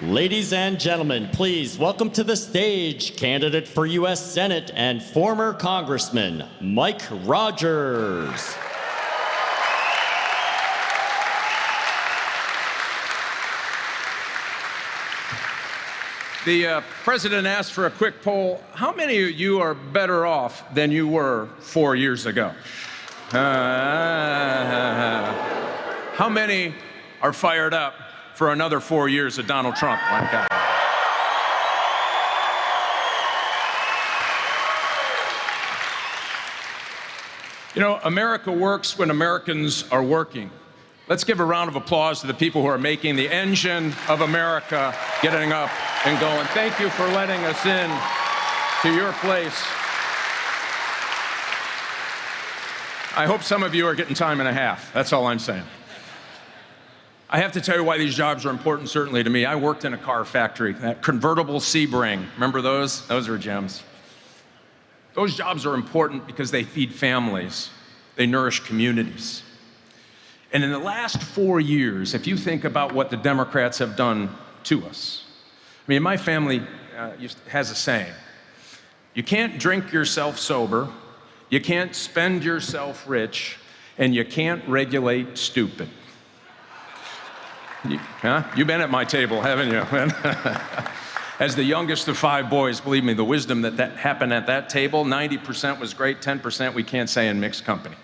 Ladies and gentlemen, please welcome to the stage candidate for U.S. Senate and former Congressman, Mike Rogers. The president asked for a quick poll. How many of you are better off than you were 4 years ago? How many are fired up for another 4 years of Donald Trump like that? You know, America works when Americans are working. Let's give a round of applause to the people who are making the engine of America getting up and going. Thank you for letting us in to your place. I hope some of you are getting time and a half. That's all I'm saying. I have to tell you why these jobs are important, certainly to me. I worked in a car factory, that convertible Sebring. Remember those? Those are gems. Those jobs are important because they feed families. They nourish communities. And in the last 4 years, if you think about what the Democrats have done to us, I mean, my family has a saying, you can't drink yourself sober, you can't spend yourself rich, and you can't regulate stupid. You've been at my table, haven't you? As the youngest of 5 boys, believe me, the wisdom that happened at that table, 90% was great, 10% we can't say in mixed company.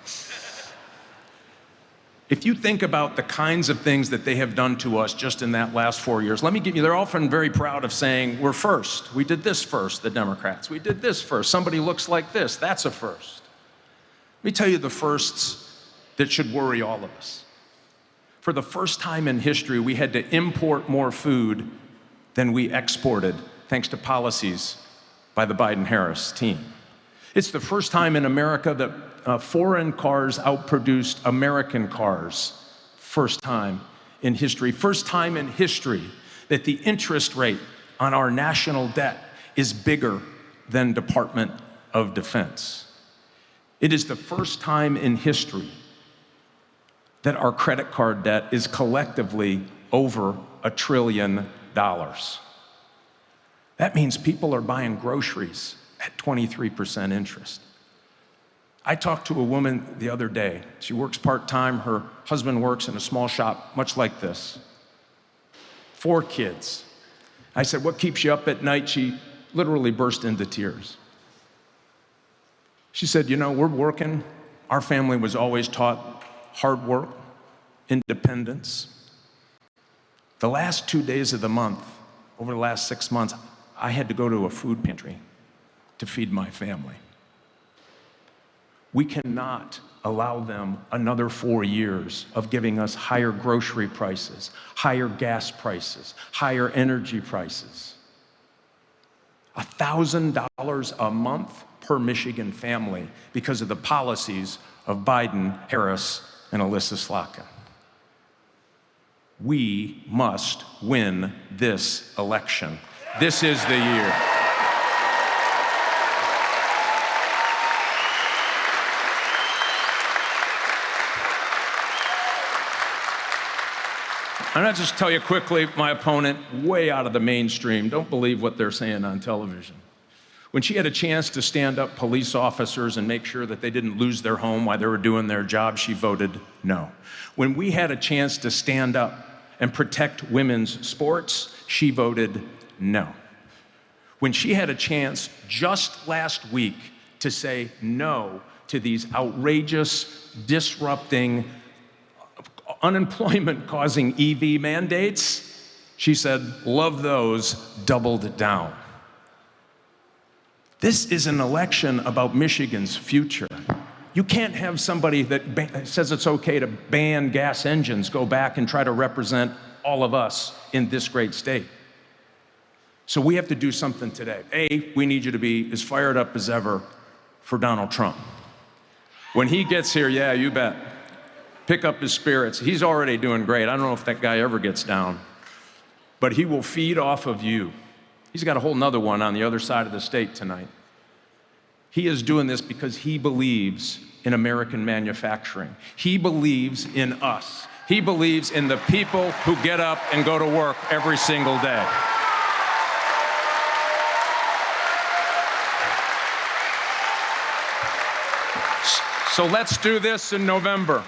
If you think about the kinds of things that they have done to us just in that last 4 years, let me give you, they're often very proud of saying, we're first. We did this first, the Democrats. We did this first. Somebody looks like this. That's a first. Let me tell you the firsts that should worry all of us. For the first time in history, we had to import more food than we exported, thanks to policies by the Biden-Harris team. It's the first time in America that foreign cars outproduced American cars. First time in history. First time in history that the interest rate on our national debt is bigger than Department of Defense. It is the first time in history that our credit card debt is collectively over $1 trillion. That means people are buying groceries at 23% interest. I talked to a woman the other day. She works part-time. Her husband works in a small shop, much like this. 4 kids. I said, what keeps you up at night? She literally burst into tears. She said, you know, we're working. Our family was always taught hard work, independence. The last 2 days of the month, over the last 6 months, I had to go to a food pantry to feed my family. We cannot allow them another 4 years of giving us higher grocery prices, higher gas prices, higher energy prices. $1,000 a month per Michigan family because of the policies of Biden, Harris, and Alyssa Slotkin. We must win this election. This is the year. I'm going to just tell you quickly, my opponent, way out of the mainstream. Don't believe what they're saying on television. When she had a chance to stand up police officers and make sure that they didn't lose their home while they were doing their job, she voted no. When we had a chance to stand up and protect women's sports, she voted no. When she had a chance just last week to say no to these outrageous, disrupting, unemployment-causing EV mandates, she said, love those, doubled down. This is an election about Michigan's future. You can't have somebody that says it's okay to ban gas engines go back and try to represent all of us in this great state. So we have to do something today. A, we need you to be as fired up as ever for Donald Trump. When he gets here, yeah, you bet. Pick up his spirits. He's already doing great. I don't know if that guy ever gets down, but he will feed off of you. He's got a whole nother one on the other side of the state tonight. He is doing this because he believes in American manufacturing. He believes in us. He believes in the people who get up and go to work every single day. So let's do this in November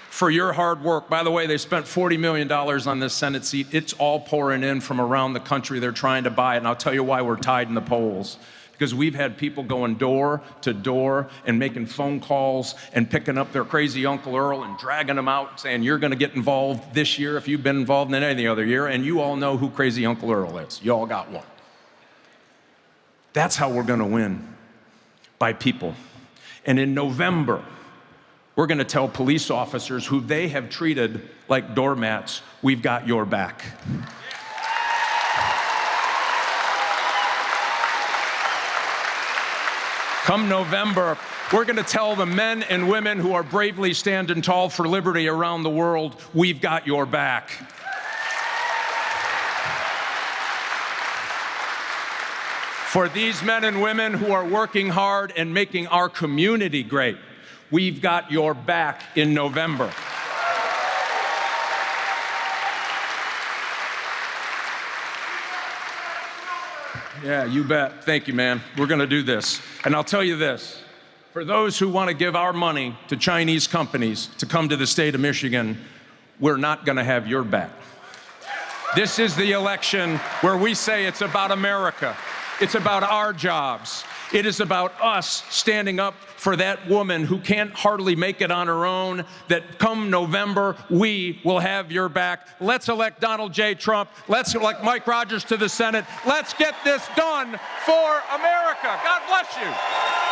for your hard work. By the way, they spent $40 million on this Senate seat. It's all pouring in from around the country. They're trying to buy it, and I'll tell you why we're tied in the polls. Because we've had people going door to door and making phone calls and picking up their crazy Uncle Earl and dragging them out, saying, you're going to get involved this year if you've been involved in any other year, and you all know who crazy Uncle Earl is. You all got one. That's how we're going to win, by people. And in November, we're going to tell police officers who they have treated like doormats, we've got your back. Come November, we're going to tell the men and women who are bravely standing tall for liberty around the world, we've got your back. For these men and women who are working hard and making our community great, we've got your back in November. Yeah, you bet. Thank you, man. We're going to do this. And I'll tell you this. For those who want to give our money to Chinese companies to come to the state of Michigan, we're not going to have your back. This is the election where we say it's about America. It's about our jobs. It is about us standing up for that woman who can't hardly make it on her own, that come November, we will have your back. Let's elect Donald J. Trump. Let's elect Mike Rogers to the Senate. Let's get this done for America. God bless you.